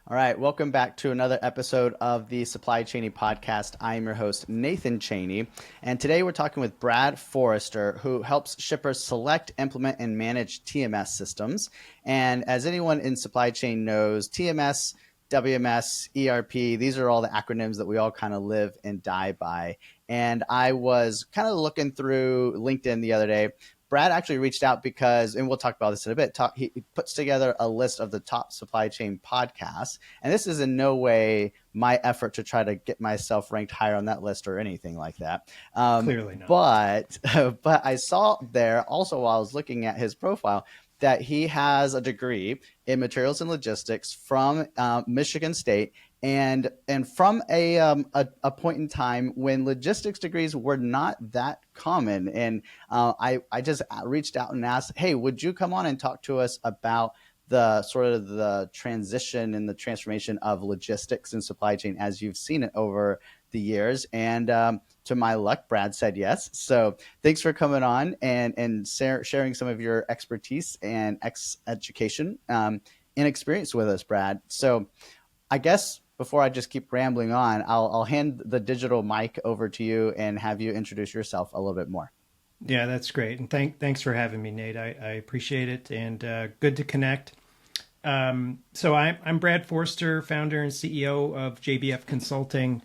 All right, welcome back to another episode of the Supply Chaney Podcast. I am your host, Nathan Chaney, and today we're talking with Brad Forrester, who helps shippers select, implement, and manage TMS systems. And as anyone in supply chain knows, TMS, WMS, ERP, these are all the acronyms that we all kind of live and die by. And I was kind of looking through LinkedIn the other day. Brad actually reached out because, and we'll talk about this in a bit, he puts together a list of the top supply chain podcasts. And this is in no way my effort to try to get myself ranked higher on that list or anything like that. Clearly not. But I saw there also while I was looking at his profile that he has a degree in materials and logistics from Michigan State. And from a point in time when logistics degrees were not that common. And I just reached out and asked, hey, would you come on and talk to us about the sort of the transition and the transformation of logistics and supply chain as you've seen it over the years? And to my luck, Brad said yes. So thanks for coming on and sharing some of your expertise and education and experience with us, Brad. So I guess before I just keep rambling on, I'll hand the digital mic over to you and have you introduce yourself a little bit more. Yeah, that's great. And thanks for having me, Nate. I appreciate it, and good to connect. So I'm Brad Forrester, founder and CEO of JBF Consulting.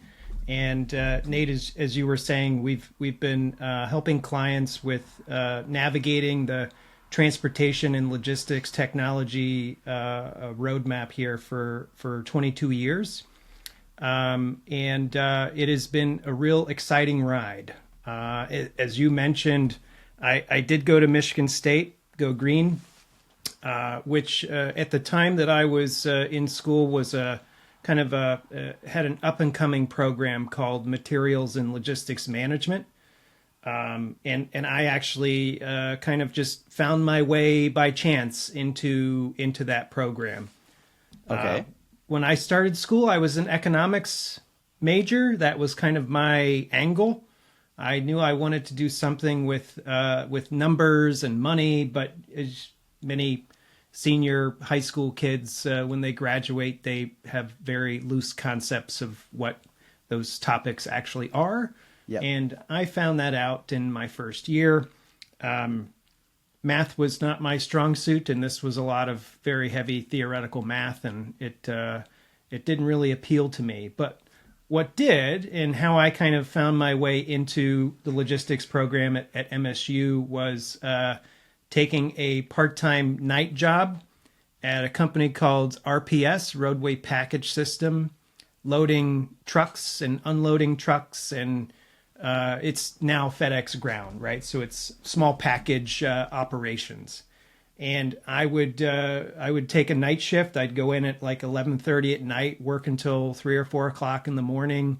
And Nate, as you were saying, we've been helping clients with navigating the transportation and logistics technology roadmap here for 22 years. And it has been a real exciting ride. As you mentioned, I did go to Michigan State, go green, which at the time that I was in school was a kind of had an up and coming program called Materials and Logistics Management. And I actually kind of just found my way by chance into that program. Okay. When I started school, I was an economics major. That was kind of my angle. I knew I wanted to do something with numbers and money, but as many senior high school kids, when they graduate, they have very loose concepts of what those topics actually are. Yep. And I found that out in my first year. Math was not my strong suit, and this was a lot of very heavy theoretical math, and it didn't really appeal to me. But what did, and how I kind of found my way into the logistics program at MSU, was taking a part-time night job at a company called RPS, Roadway Package System, loading trucks and unloading trucks, and it's now FedEx Ground, right? So it's small package operations. And I would take a night shift. I'd go in at like 11:30 at night, work until 3 or 4 o'clock in the morning,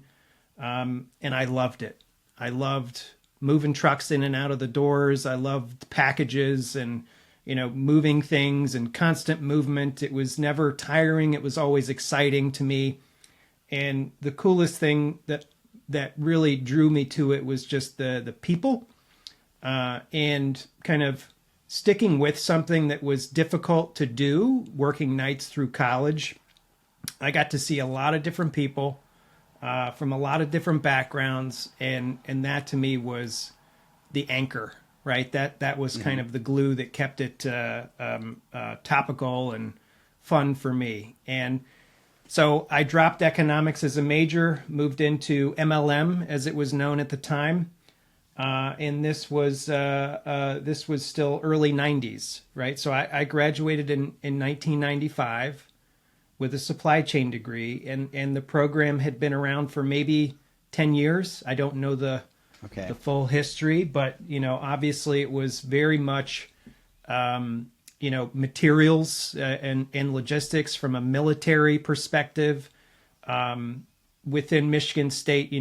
and I loved it. I loved moving trucks in and out of the doors. I loved packages and moving things and constant movement. It was never tiring. It was always exciting to me. And the coolest thing that really drew me to it was just the people and kind of sticking with something that was difficult to do, working nights through college. I got to see a lot of different people from a lot of different backgrounds, and that to me was the anchor, right? That was kind of the glue that kept it topical and fun for me. And so I dropped economics as a major, moved into MLM as it was known at the time. And this was still early 90s, right? So I graduated in 1995 with a supply chain degree, and the program had been around for maybe 10 years. I don't know the full history, but obviously it was very much materials and logistics from a military perspective. Within Michigan State,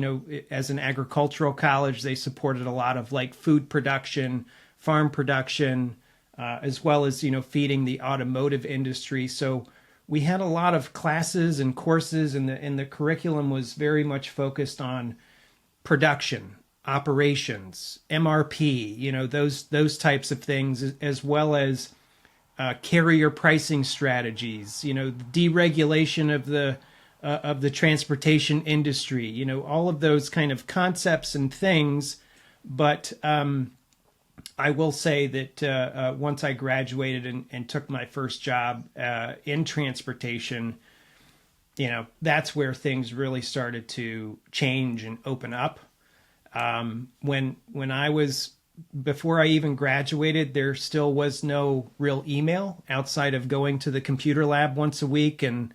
as an agricultural college, they supported a lot of like food production, farm production, as well as, feeding the automotive industry. So we had a lot of classes and courses, and the curriculum was very much focused on production, operations, MRP, those types of things, as well as carrier pricing strategies, deregulation of the transportation industry, all of those kind of concepts and things. But I will say that once I graduated and took my first job in transportation, that's where things really started to change and open up. Before I even graduated, there still was no real email outside of going to the computer lab once a week and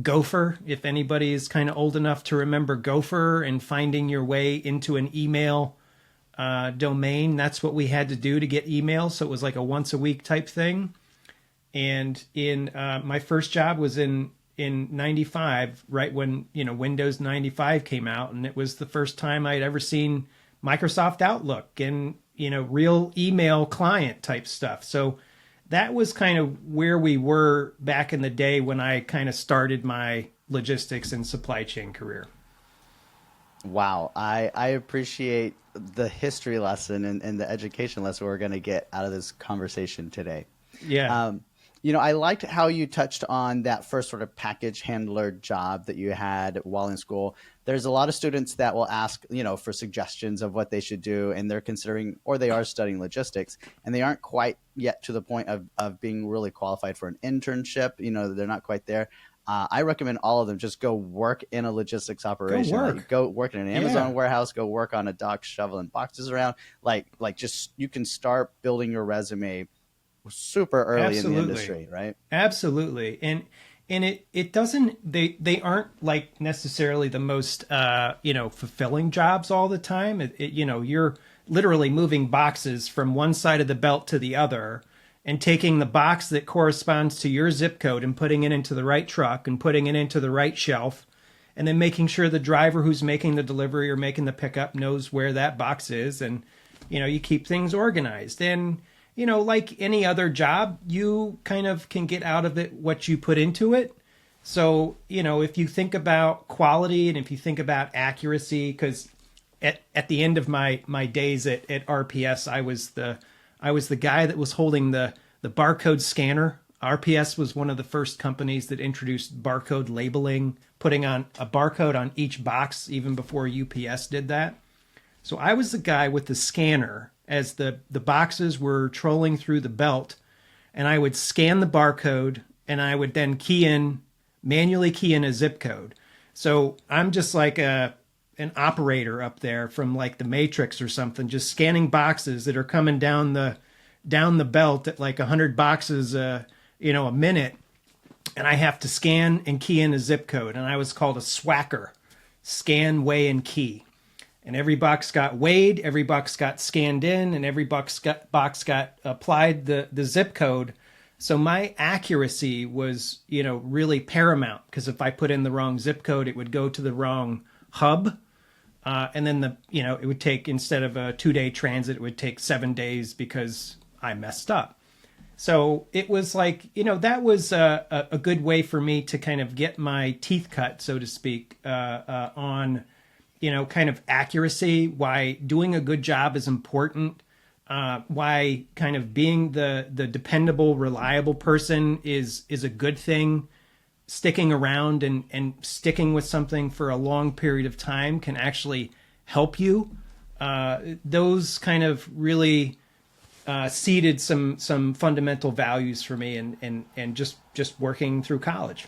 Gopher, if anybody is kind of old enough to remember Gopher, and finding your way into an email domain. That's what we had to do to get email. So it was like a once a week type thing. And in my first job was in 95, right when, Windows 95 came out. And it was the first time I'd ever seen Microsoft Outlook and, real email client type stuff. So that was kind of where we were back in the day when I kind of started my logistics and supply chain career. Wow. I appreciate the history lesson and the education lesson we're going to get out of this conversation today. Yeah. I liked how you touched on that first sort of package handler job that you had while in school. There's a lot of students that will ask, for suggestions of what they should do, and they're considering, or they are studying logistics, and they aren't quite yet to the point of being really qualified for an internship. They're not quite there. I recommend all of them just go work in a logistics operation. Go work in an Amazon warehouse. Go work on a dock shoveling boxes around. Just you can start building your resume super early in the industry, right? Absolutely. And it doesn't, they aren't like necessarily the most, fulfilling jobs all the time. You're literally moving boxes from one side of the belt to the other and taking the box that corresponds to your zip code and putting it into the right truck and putting it into the right shelf, and then making sure the driver who's making the delivery or making the pickup knows where that box is. And, you keep things organized. And, like any other job, you kind of can get out of it what you put into it. So, if you think about quality and if you think about accuracy, because at the end of my days at RPS, I was the guy that was holding the barcode scanner. RPS was one of the first companies that introduced barcode labeling, putting on a barcode on each box even before UPS did that. So I was the guy with the scanner as the boxes were trolling through the belt, and I would scan the barcode and I would then manually key in a zip code. So I'm just like an operator up there from like the Matrix or something, just scanning boxes that are coming down the belt at like 100 boxes a minute, and I have to scan and key in a zip code. And I was called a swacker, scan, weigh, and key. And every box got weighed, every box got scanned in, and every box got applied the zip code. So my accuracy was, really paramount, because if I put in the wrong zip code, it would go to the wrong hub. And then it would take, instead of a 2-day transit, it would take 7 days because I messed up. So it was like, that was a good way for me to kind of get my teeth cut, so to speak, on kind of accuracy, why doing a good job is important, why kind of being the dependable, reliable person is a good thing. Sticking around and sticking with something for a long period of time can actually help you. Those kind of really seeded some fundamental values for me and just working through college.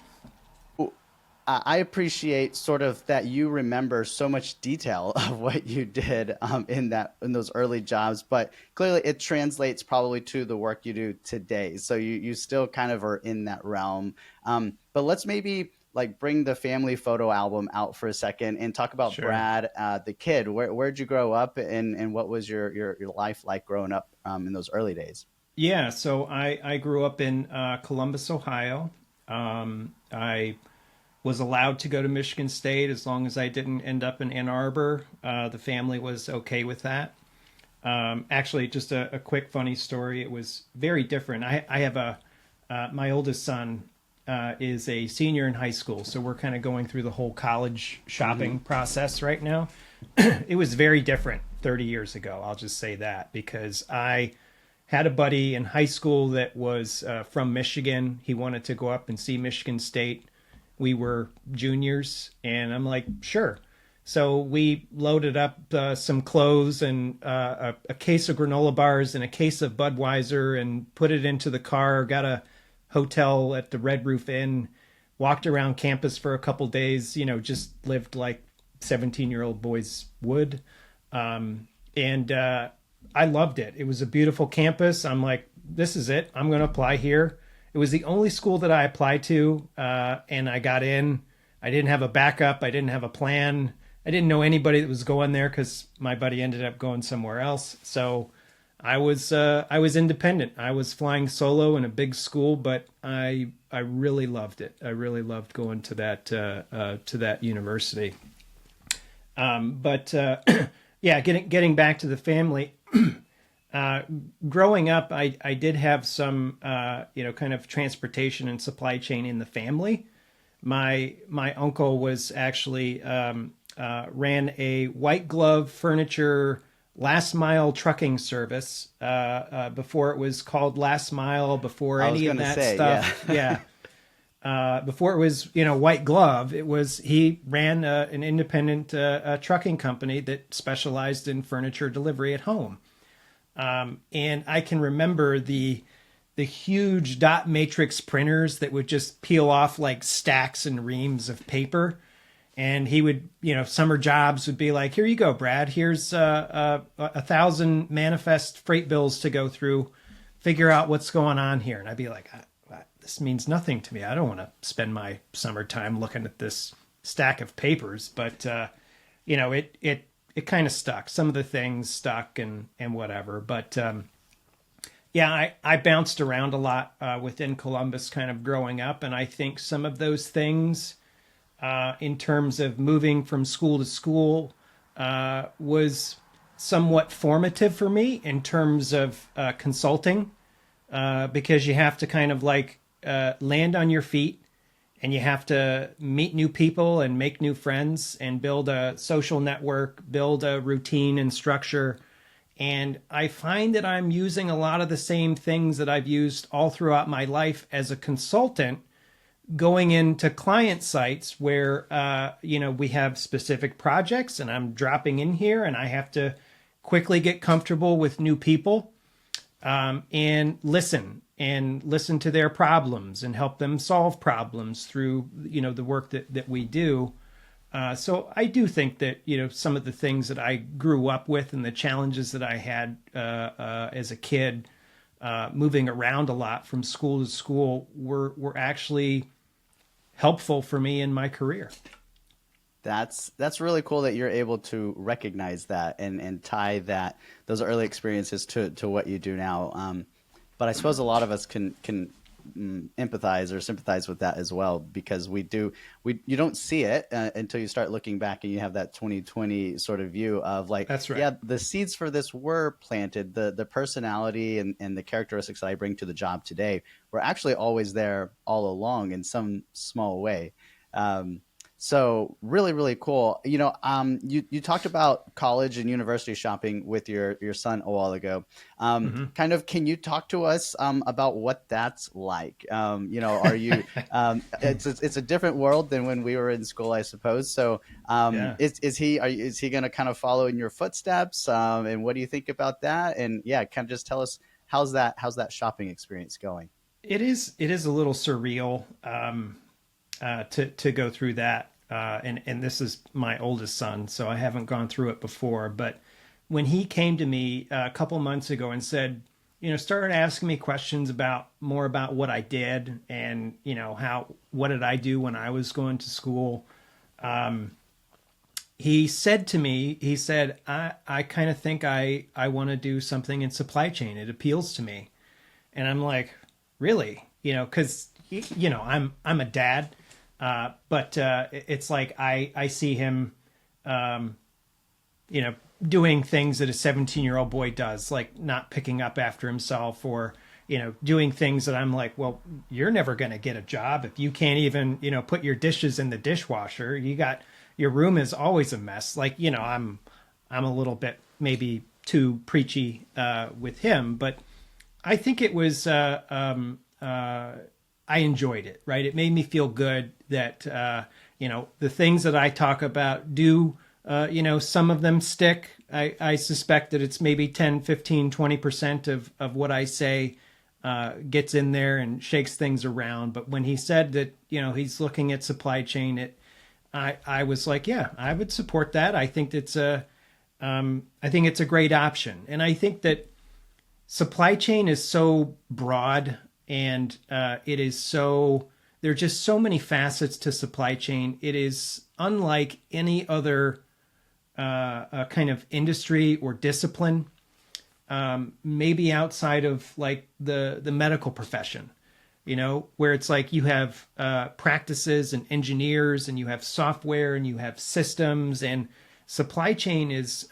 I appreciate sort of that you remember so much detail of what you did in those early jobs, but clearly it translates probably to the work you do today. So you still kind of are in that realm. But let's maybe like bring the family photo album out for a second and talk about Sure. Brad, the kid. Where'd you grow up, and what was your life like growing up in those early days? Yeah, so I grew up in Columbus, Ohio. I was allowed to go to Michigan State as long as I didn't end up in Ann Arbor. The family was okay with that. Actually, just a quick funny story. It was very different. I have my oldest son is a senior in high school, so we're kind of going through the whole college shopping process right now. It was very different 30 years ago. I'll just say that, because I had a buddy in high school that was from Michigan. He wanted to go up and see Michigan State. We were juniors, and I'm like, sure. So we loaded up some clothes and a case of granola bars and a case of Budweiser and put it into the car, got a hotel at the Red Roof Inn, walked around campus for a couple days, just lived like 17-year-old boys would. And I loved it. It was a beautiful campus. I'm like, this is it. I'm going to apply here. It was the only school that I applied to, and I got in. I didn't have a backup. I didn't have a plan. I didn't know anybody that was going there because my buddy ended up going somewhere else. So I was independent. I was flying solo in a big school, but I really loved it. I really loved going to that university. Yeah, getting back to the family. Growing up, I did have some kind of transportation and supply chain in the family. My uncle was actually ran a white glove furniture last mile trucking service before it was called last mile, before any of that stuff. Yeah. Before it was, white glove, he ran an independent trucking company that specialized in furniture delivery at home. And I can remember the huge dot matrix printers that would just peel off like stacks and reams of paper. And he would, summer jobs would be like, here you go, Brad, here's 1,000 manifest freight bills to go through, figure out what's going on here. And I'd be like, this means nothing to me. I don't want to spend my summertime looking at this stack of papers, but, it kind of stuck. Some of the things stuck and whatever, but, I bounced around a lot, within Columbus kind of growing up. And I think some of those things, in terms of moving from school to school, was somewhat formative for me in terms of, consulting, because you have to kind of like, land on your feet, and you have to meet new people and make new friends and build a social network, build a routine and structure. And I find that I'm using a lot of the same things that I've used all throughout my life as a consultant, going into client sites where, we have specific projects and I'm dropping in here and I have to quickly get comfortable with new people, and listen to their problems and help them solve problems through, the work that we do. So I do think that, some of the things that I grew up with and the challenges that I had as a kid, moving around a lot from school to school were actually helpful for me in my career. That's really cool that you're able to recognize that and tie those early experiences to what you do now. But I suppose a lot of us can empathize or sympathize with that as well, because you don't see it until you start looking back and you have that 2020 sort of view of like, that's right. Yeah, the seeds for this were planted. The personality and the characteristics that I bring to the job today were actually always there all along in some small way. So really, really cool. You talked about college and university shopping with your son a while ago. Kind of, can you talk to us about what that's like? Are you? It's a different world than when we were in school, I suppose. So, is he going to kind of follow in your footsteps? And what do you think about that? And kind of just tell us how's that shopping experience going? It is a little surreal. To go through that. And this is my oldest son, so I haven't gone through it before. But when he came to me a couple months ago and said, started asking me questions more about what I did and, what did I do when I was going to school? He said to me, I kind of think I want to do something in supply chain. It appeals to me. And I'm like, really? Because, I'm a dad. But it's like I see him, doing things that a 17-year-old boy does, like not picking up after himself or, doing things that I'm like, well, you're never going to get a job if you can't even, put your dishes in the dishwasher. Your room is always a mess. Like, I'm a little bit maybe too preachy with him, but I think it was, I enjoyed it, right? It made me feel good that, the things that I talk about do, some of them stick. I suspect that it's maybe 10, 15, 20% of what I say gets in there and shakes things around. But when he said that, he's looking at supply chain, I was like, yeah, I would support that. I think it's a great option. And I think that supply chain is so broad, and there are just so many facets to supply chain. It is unlike any other kind of industry or discipline, maybe outside of like the medical profession, where it's like you have practices and engineers, and you have software, and you have systems, and supply chain is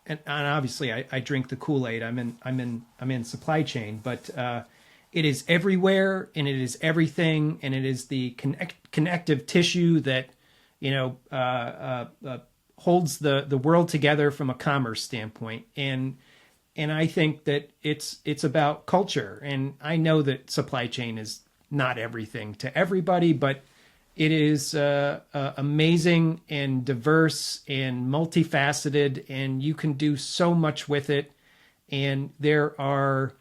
and obviously I drink the Kool-Aid. I'm in supply chain, but it is everywhere, and it is everything, and it is the connective tissue that holds the world together from a commerce standpoint. And I think that it's about culture. And I know that supply chain is not everything to everybody, but it is amazing and diverse and multifaceted, and you can do so much with it. And there are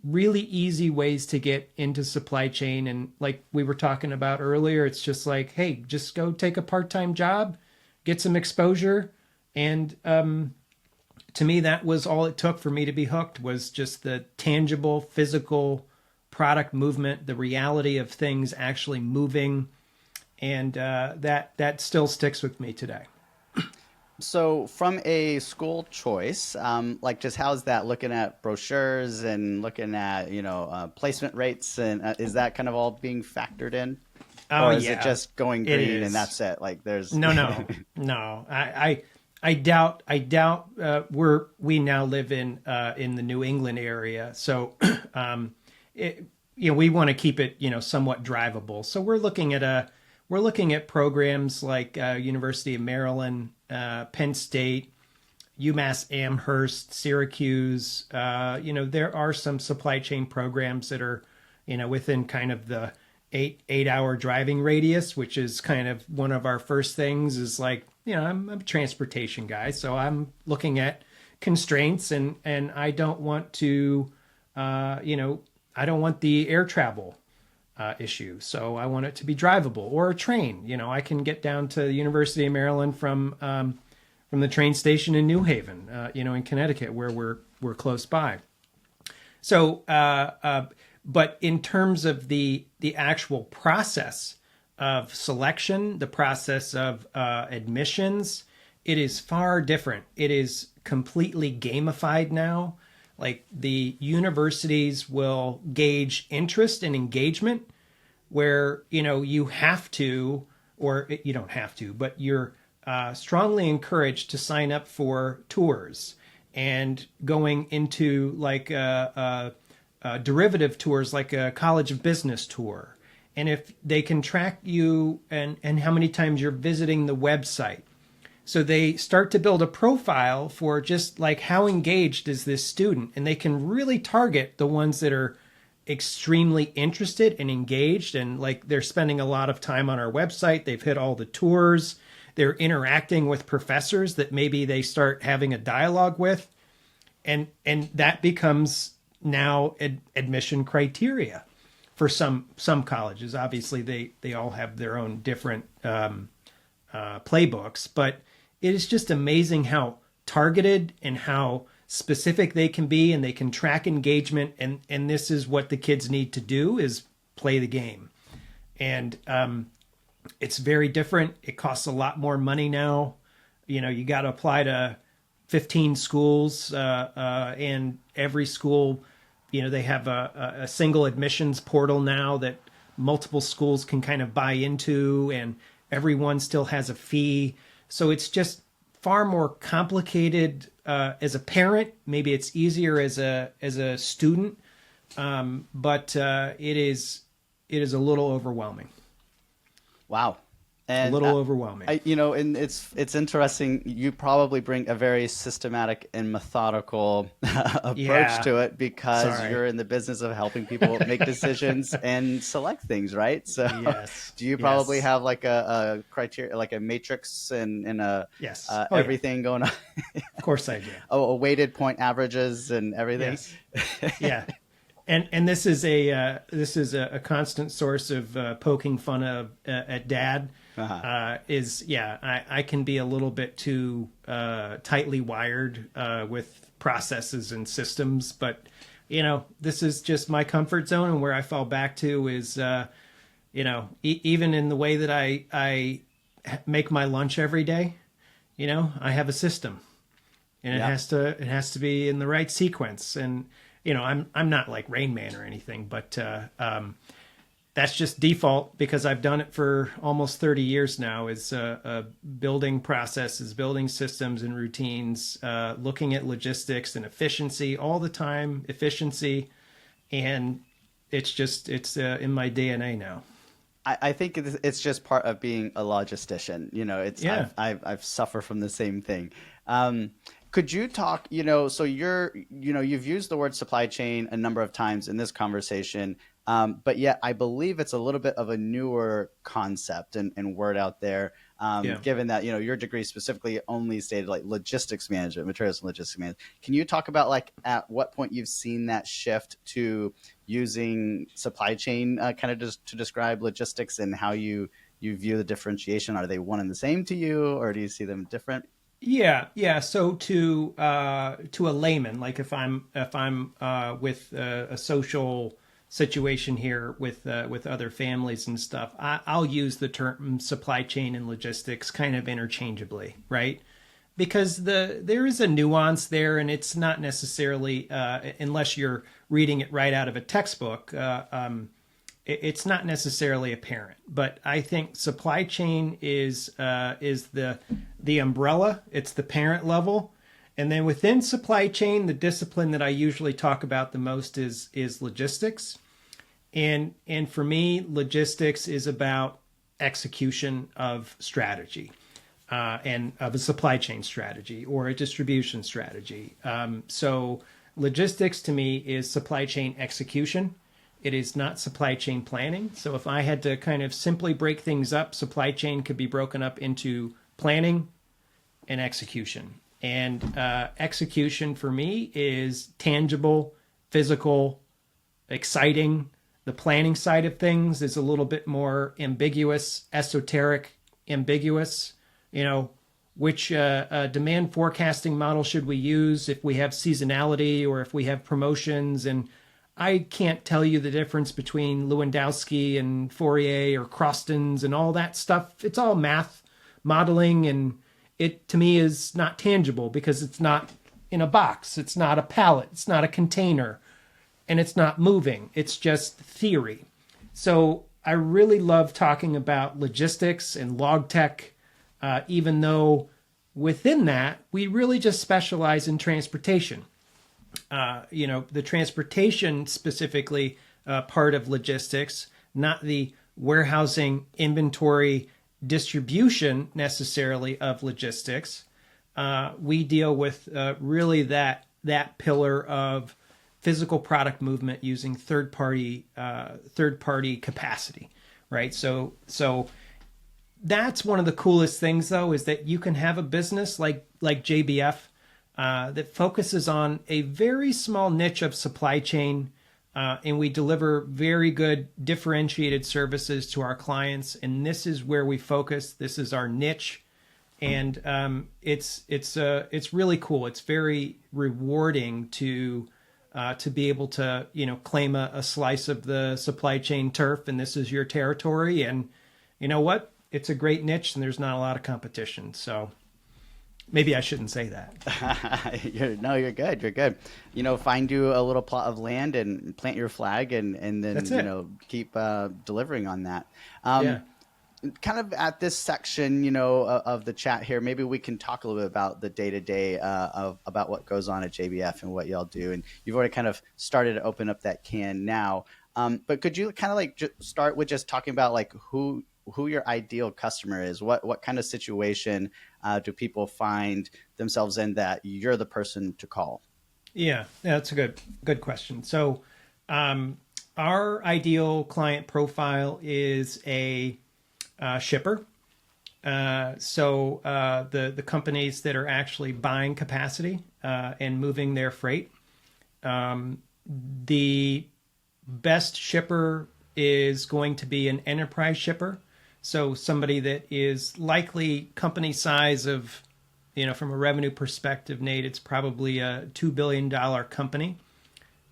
really easy ways to get into supply chain. And like we were talking about earlier, it's just like, hey, just go take a part-time job, get some exposure. And to me, that was all it took for me to be hooked, was just the tangible, physical product movement, the reality of things actually moving. And that still sticks with me today. So from a school choice, like just how's that looking at brochures and looking at, placement rates, and is that kind of all being factored in? Oh, or is yeah, it just going green and that's it? Like there's no. I doubt we now live in the New England area. So, we want to keep it, somewhat drivable. So we're looking at programs like University of Maryland, Penn State, UMass Amherst, Syracuse. There are some supply chain programs that are, within kind of the 8-hour driving radius, which is kind of one of our first things. Is like, I'm a transportation guy, so I'm looking at constraints, and I don't want to, I don't want the air travel issue. So I want it to be drivable, or a train. I can get down to the University of Maryland from the train station in New Haven, in Connecticut, where we're close by. So, but in terms of the actual process of selection, the process of admissions, it is far different. It is completely gamified now. Like the universities will gauge interest and engagement, where, you have to, or you don't have to, but you're strongly encouraged to sign up for tours and going into like derivative tours, like a College of Business tour. And if they can track you and how many times you're visiting the website. So they start to build a profile for just like how engaged is this student, and they can really target the ones that are extremely interested and engaged, and like they're spending a lot of time on our website. They've hit all the tours. They're interacting with professors that maybe they start having a dialogue with, and that becomes now admission criteria for some colleges. Obviously, they all have their own different playbooks, but it is just amazing how targeted and how specific they can be, and they can track engagement. And this is what the kids need to do, is play the game. And it's very different. It costs a lot more money now. You got to apply to 15 schools, and every school, they have a single admissions portal now that multiple schools can kind of buy into, and everyone still has a fee. So it's just far more complicated as a parent. Maybe it's easier as a student, but it is a little overwhelming. Wow. A And little overwhelming. and it's interesting. You probably bring a very systematic and methodical approach Yeah. to it because Sorry. you're in the business of helping people make decisions and select things, right? So, Yes. do you probably Yes. have like a criteria, like a matrix and a Yes. Oh yeah. everything going on, Of course I do. a weighted point averages and everything? Yes. Yeah. And this is a constant source of poking fun of at dad. Uh-huh. I can be a little bit too tightly wired with processes and systems, but this is just my comfort zone, and where I fall back to is even in the way that I make my lunch every day. I have a system, and Yeah. it has to be in the right sequence. And I'm not like Rain Man or anything, but that's just default because I've done it for almost 30 years now. Is building processes, building systems and routines, looking at logistics and efficiency all the time, efficiency, and it's in my DNA now. I think it's just part of being a logistician. Yeah. I've suffered from the same thing. Could you talk, so you've used the word supply chain a number of times in this conversation, but yet I believe it's a little bit of a newer concept and word out there, Yeah. given that, your degree specifically only stated like logistics management, materials and logistics management. Can you talk about like at what point you've seen that shift to using supply chain kind of just to describe logistics and how you view the differentiation? Are they one and the same to you, or do you see them different? Yeah, yeah. So to a layman, like if I'm with a social situation here with other families and stuff, I'll use the term supply chain and logistics kind of interchangeably, right? Because there is a nuance there, and it's not necessarily unless you're reading it right out of a textbook. It's not necessarily apparent, but I think supply chain is the umbrella. It's the parent level, and then within supply chain, the discipline that I usually talk about the most is logistics, and for me, logistics is about execution of strategy, and of a supply chain strategy or a distribution strategy. So logistics to me is supply chain execution. It is not supply chain planning. So if I had to kind of simply break things up, supply chain could be broken up into planning and execution. And execution for me is tangible, physical, exciting. The planning side of things is a little bit more ambiguous, esoteric, ambiguous. Which demand forecasting model should we use if we have seasonality or if we have promotions? And I can't tell you the difference between Lewandowski and Fourier or Crostons and all that stuff. It's all math modeling, and it to me is not tangible because it's not in a box. It's not a pallet. It's not a container, and it's not moving. It's just theory. So I really love talking about logistics and log tech, even though within that, we really just specialize in transportation. The transportation specifically part of logistics, not the warehousing, inventory, distribution necessarily of logistics. We deal with really that pillar of physical product movement using third party capacity, right? So that's one of the coolest things, though, is that you can have a business like JBF that focuses on a very small niche of supply chain, and we deliver very good differentiated services to our clients. And this is where we focus. This is our niche, and it's really cool. It's very rewarding to be able to claim a slice of the supply chain turf, and this is your territory. And you know what? It's a great niche, and there's not a lot of competition. So maybe I shouldn't say that. You're good. You're good. Find you a little plot of land and plant your flag, and then That's it. keep delivering on that. Yeah. Kind of at this section, of the chat here, maybe we can talk a little bit about the day to day about what goes on at JBF and what y'all do. And you've already kind of started to open up that can now. But could you kind of like start with just talking about like who who your ideal customer is. What kind of situation do people find themselves in that you're the person to call? Yeah, that's a good question. So, our ideal client profile is a shipper. The companies that are actually buying capacity and moving their freight. The best shipper is going to be an enterprise shipper. So somebody that is likely company size of, from a revenue perspective, Nate, it's probably a $2 billion company.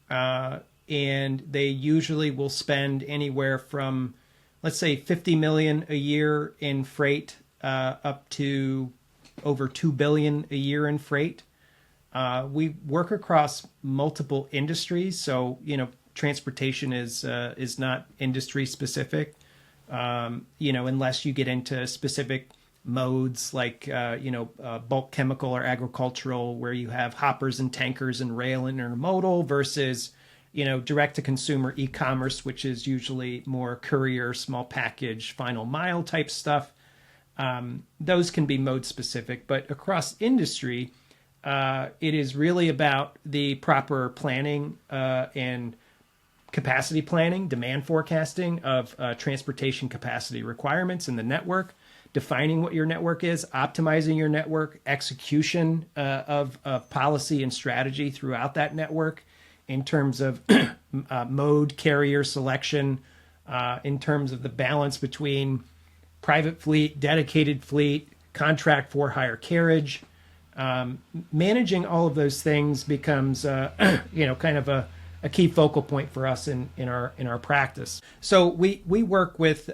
And they usually will spend anywhere from, let's say, 50 million a year in freight up to over 2 billion a year in freight. We work across multiple industries, so transportation is not industry specific. Unless you get into specific modes like bulk chemical or agricultural, where you have hoppers and tankers and rail and intermodal versus direct to consumer e-commerce, which is usually more courier, small package, final mile type stuff. Those can be mode specific, but across industry, it is really about the proper planning and capacity planning, demand forecasting of transportation capacity requirements in the network, defining what your network is, optimizing your network, execution of policy and strategy throughout that network in terms of mode, carrier selection, in terms of the balance between private fleet, dedicated fleet, contract for hire carriage. Managing all of those things becomes, kind of a key focal point for us in our practice. So we work with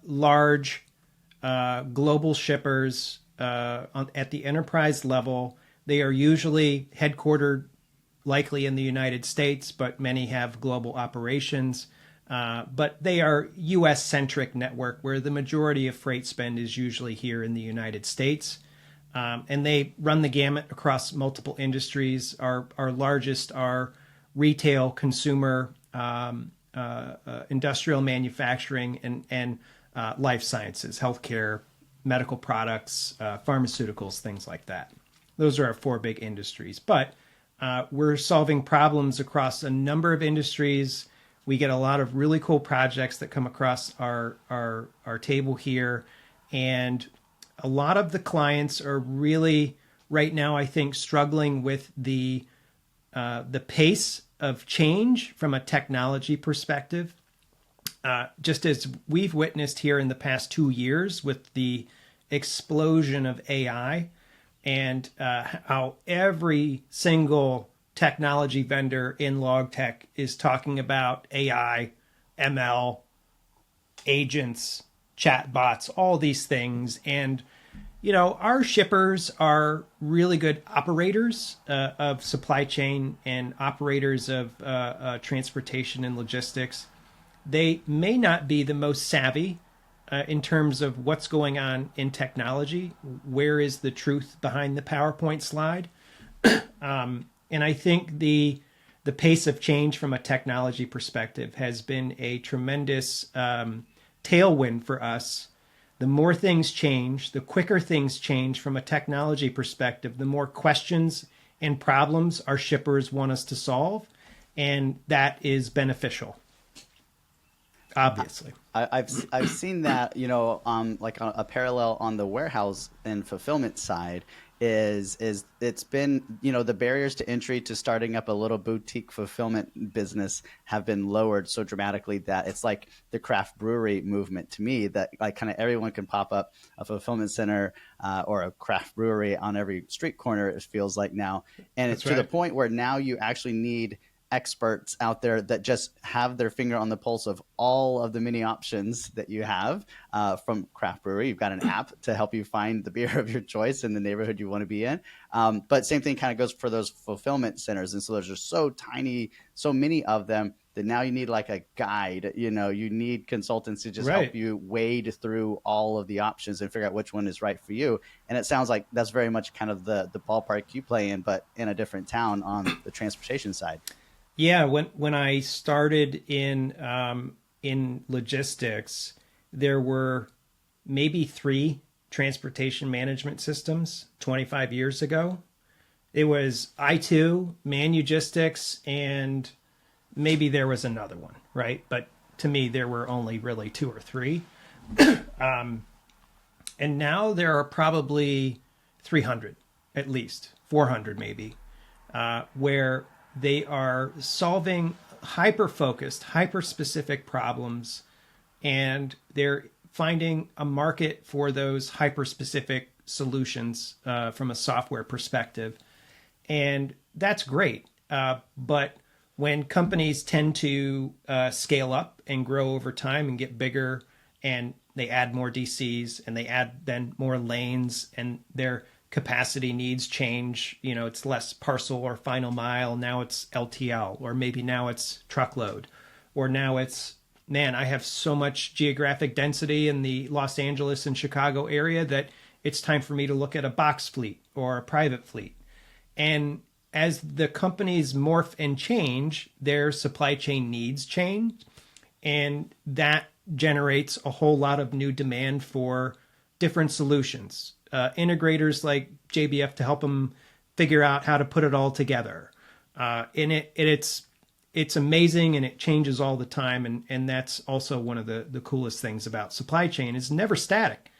large global shippers at the enterprise level. They are usually headquartered likely in the United States, but many have global operations. But they are U.S.-centric network where the majority of freight spend is usually here in the United States. And they run the gamut across multiple industries. Our largest are retail, consumer, industrial manufacturing, and life sciences, healthcare, medical products, pharmaceuticals, things like that. Those are our four big industries. But we're solving problems across a number of industries. We get a lot of really cool projects that come across our table here. And a lot of the clients are really, right now, I think, struggling with the pace of change from a technology perspective. Just as we've witnessed here in the past 2 years with the explosion of AI and how every single technology vendor in log tech is talking about AI, ML, agents, chatbots, all these things. And our shippers are really good operators of supply chain and operators of transportation and logistics. They may not be the most savvy in terms of what's going on in technology. Where is the truth behind the PowerPoint slide? And I think the pace of change from a technology perspective has been a tremendous tailwind for us. The more things change, the quicker things change from a technology perspective, the more questions and problems our shippers want us to solve. And that is beneficial, obviously. I've seen that, like a parallel on the warehouse and fulfillment side is it's been, the barriers to entry to starting up a little boutique fulfillment business have been lowered so dramatically that it's like the craft brewery movement to me, that like kind of everyone can pop up a fulfillment center or a craft brewery on every street corner, it feels like now. And it's to the point where now you actually need experts out there that just have their finger on the pulse of all of the many options that you have from craft brewery. You've got an app to help you find the beer of your choice in the neighborhood you want to be in. But same thing kind of goes for those fulfillment centers. And so there's just so tiny, so many of them that now you need like a guide, you need consultants to just help you wade through all of the options and figure out which one is right for you. And it sounds like that's very much kind of the ballpark you play in, but in a different town on the transportation side. Yeah, when I started in logistics, there were maybe 3 transportation management systems 25 years ago. It was I2, Manugistics, and maybe there was another one, right? But to me, there were only really 2 or 3. And now there are probably 300, at least 400 maybe, where they are solving hyper-focused, hyper-specific problems, and they're finding a market for those hyper-specific solutions from a software perspective. And that's great. But when companies tend to scale up and grow over time and get bigger, and they add more DCs and they add then more lanes, and their capacity needs change, it's less parcel or final mile. Now it's LTL, or maybe now it's truckload, or now it's, man, I have so much geographic density in the Los Angeles and Chicago area that it's time for me to look at a box fleet or a private fleet. And as the companies morph and change, their supply chain needs change. And that generates a whole lot of new demand for different solutions. Integrators like JBF to help them figure out how to put it all together. And it's amazing, and it changes all the time. And that's also one of the coolest things about supply chain. It's never static.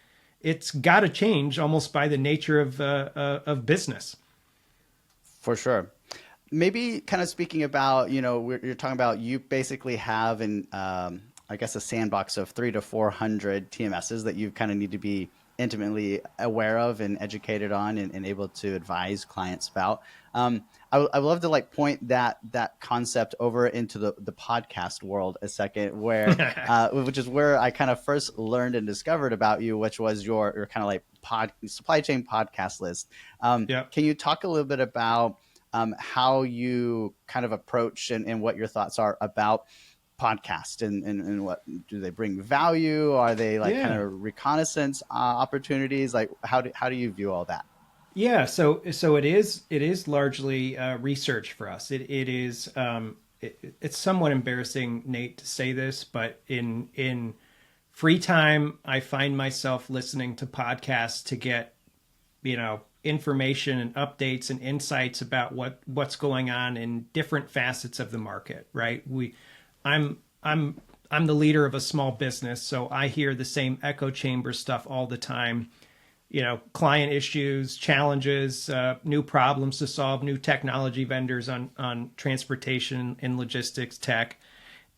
It's got to change almost by the nature of business. For sure. Maybe kind of speaking about, you're talking about you basically have I guess a sandbox of 300 to 400 TMSs that you kind of need to be intimately aware of and educated on and able to advise clients about. I would love to point that concept over into the podcast world a second, where which is where I kind of first learned and discovered about you, which was your kind of supply chain podcast list. Can you talk a little bit about how you kind of approach and what your thoughts are about podcast and what do they bring value? Are they kind of reconnaissance opportunities? How do you view all that? Yeah, so it is largely research for us. It's somewhat embarrassing, Nate, to say this, but in free time, I find myself listening to podcasts to get information and updates and insights about what's going on in different facets of the market. Right? I'm the leader of a small business, so I hear the same echo chamber stuff all the time. Client issues, challenges, new problems to solve, new technology vendors on transportation and logistics tech.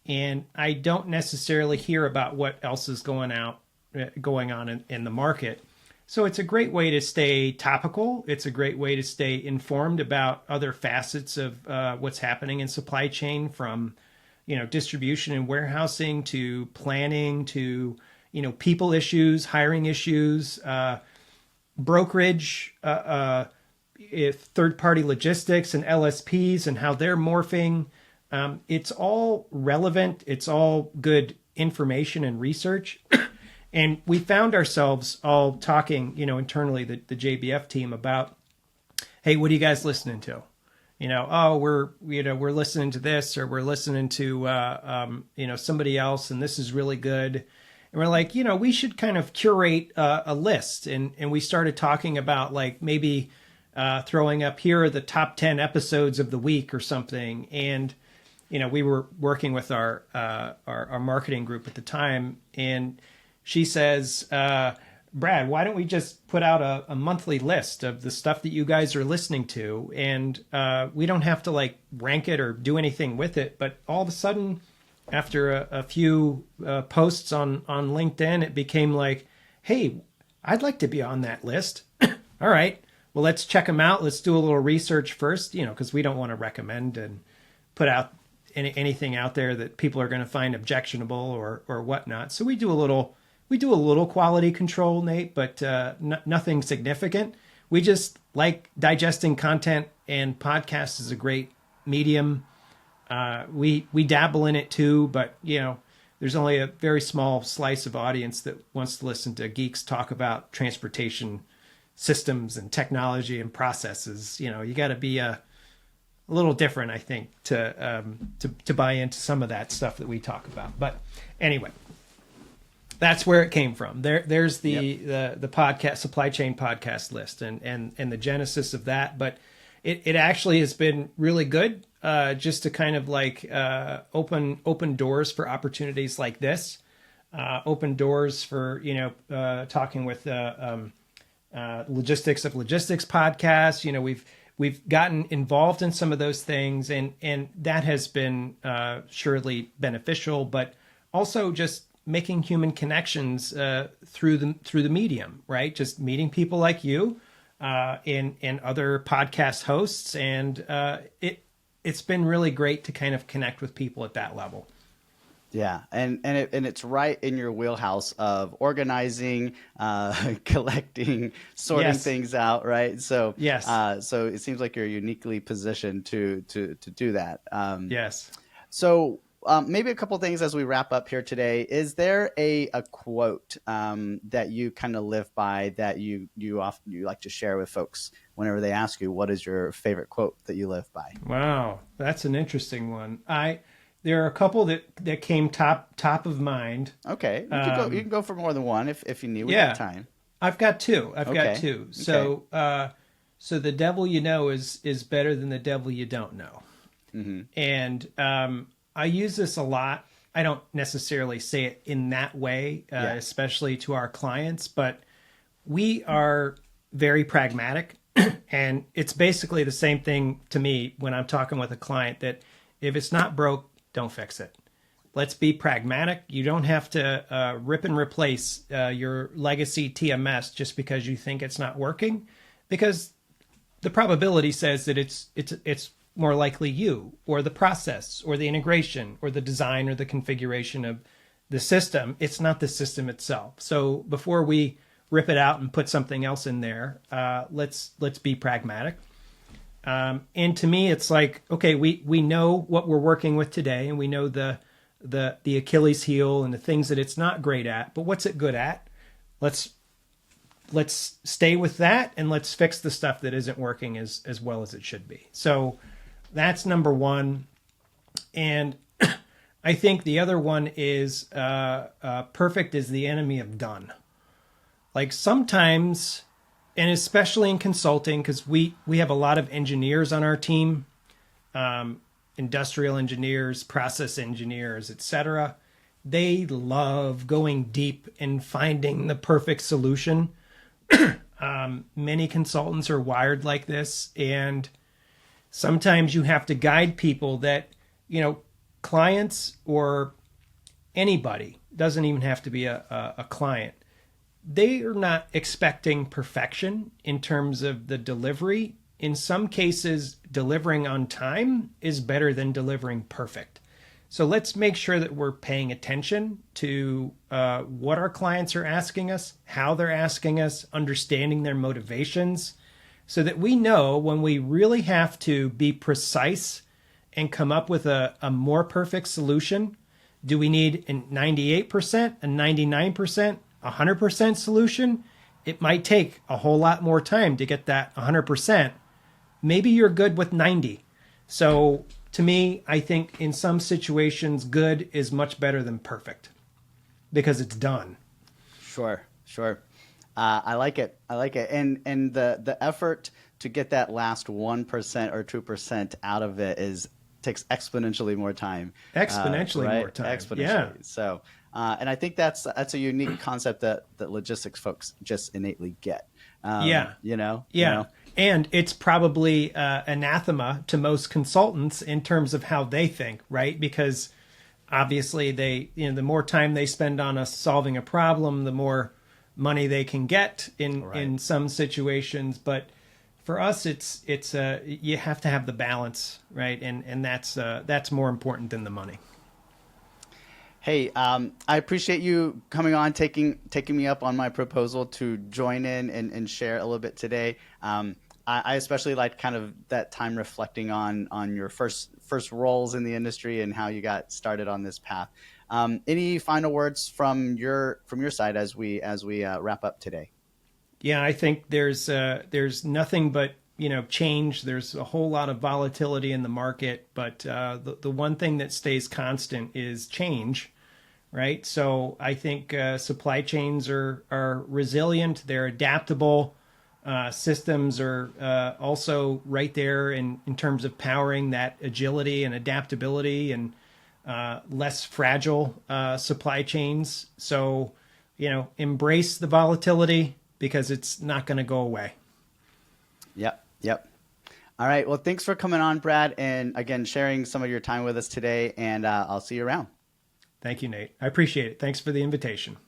And I don't necessarily hear about what else is going on in the market. So it's a great way to stay topical. It's a great way to stay informed about other facets of what's happening in supply chain, from distribution and warehousing to planning to people issues, hiring issues, brokerage, third-party logistics and LSPs and how they're morphing. It's all relevant. It's all good information and research. And we found ourselves all talking, internally, the JBF team, about, hey, what are you guys listening to? We're listening to this, or we're listening to, somebody else, and this is really good. And we're like, we should kind of curate a list. And we started talking about maybe throwing up, here are the top 10 episodes of the week or something. And, we were working with our marketing group at the time, and she says, Brad, why don't we just put out a monthly list of the stuff that you guys are listening to? And we don't have to rank it or do anything with it. But all of a sudden, after a few posts on LinkedIn, it became hey, I'd like to be on that list. All right, well, let's check them out. Let's do a little research first, because we don't want to recommend and put out anything out there that people are going to find objectionable or whatnot. So we do a little quality control, Nate, but nothing significant. We just like digesting content, and podcast is a great medium. We dabble in it too, but there's only a very small slice of audience that wants to listen to geeks talk about transportation systems and technology and processes. You got to be a little different, I think, to buy into some of that stuff that we talk about. But anyway, That's where it came from. There's the podcast, Supply Chain Podcast list, and the genesis of that. But it actually has been really good, just to kind of like open doors for opportunities like this, open doors for talking with Logistics of Logistics podcast. We've gotten involved in some of those things, and that has been surely beneficial, but also just making human connections through the medium, right? Just meeting people like you and other podcast hosts, and it's been really great to kind of connect with people at that level. Yeah, and it's right in your wheelhouse of organizing, collecting, sorting Yes. things out, right? So Yes. So it seems like you're uniquely positioned to do that. Yes. So maybe a couple things as we wrap up here today. Is there a quote that you kind of live by that you like to share with folks whenever they ask you what is your favorite quote that you live by? Wow, that's an interesting one. There are a couple that came top of mind. Okay, you can go for more than one if you need. We Yeah. got time. I've got two. Okay. So so the devil you know is better than the devil you don't know. Mm-hmm. And I use this a lot. I don't necessarily say it in that way, especially to our clients, but we are very pragmatic. And it's basically the same thing to me when I'm talking with a client, that if it's not broke, don't fix it. Let's be pragmatic. You don't have to rip and replace your legacy TMS just because you think it's not working, because the probability says that it's more likely you or the process or the integration or the design or the configuration of the system. It's not the system itself. So before we rip it out and put something else in there, let's be pragmatic. And to me, it's like, okay, we know what we're working with today, and we know the Achilles heel and the things that it's not great at, but what's it good at? Let's stay with that, and let's fix the stuff that isn't working as well as it should be. So that's number one. And I think the other one is perfect is the enemy of done. Like sometimes, and especially in consulting, because we have a lot of engineers on our team, industrial engineers, process engineers, etc. They love going deep and finding the perfect solution. Many consultants are wired like this, and sometimes you have to guide people that, clients or anybody, doesn't even have to be a client. They are not expecting perfection in terms of the delivery. In some cases, delivering on time is better than delivering perfect. So let's make sure that we're paying attention to what our clients are asking us, how they're asking us, understanding their motivations, so that we know when we really have to be precise and come up with a more perfect solution. Do we need a 98%, a 99%, 100% solution? It might take a whole lot more time to get that 100%. Maybe you're good with 90. So to me, I think in some situations, good is much better than perfect because it's done. Sure. I like it. And the effort to get that last 1% or 2% out of it takes exponentially more time. Exponentially more time. Exponentially. Yeah. So, and I think that's a unique concept that logistics folks just innately get. Yeah. You know? And it's probably anathema to most consultants in terms of how they think, right? Because obviously the more time they spend on us solving a problem, the more money they can get in some situations. But for us, it's you have to have the balance, right? And that's more important than the money. Hey, I appreciate you coming on, taking me up on my proposal to join in and share a little bit today. I especially like kind of that time reflecting on your first roles in the industry and how you got started on this path. Any final words from your side as we wrap up today? Yeah, I think there's nothing but change. There's a whole lot of volatility in the market, but the one thing that stays constant is change, right? So I think supply chains are resilient, they're adaptable. Systems are also right there in terms of powering that agility and adaptability and less fragile supply chains. So, embrace the volatility because it's not going to go away. Yep. Yep. All right. Well, thanks for coming on, Brad, and again, sharing some of your time with us today. And I'll see you around. Thank you, Nate. I appreciate it. Thanks for the invitation.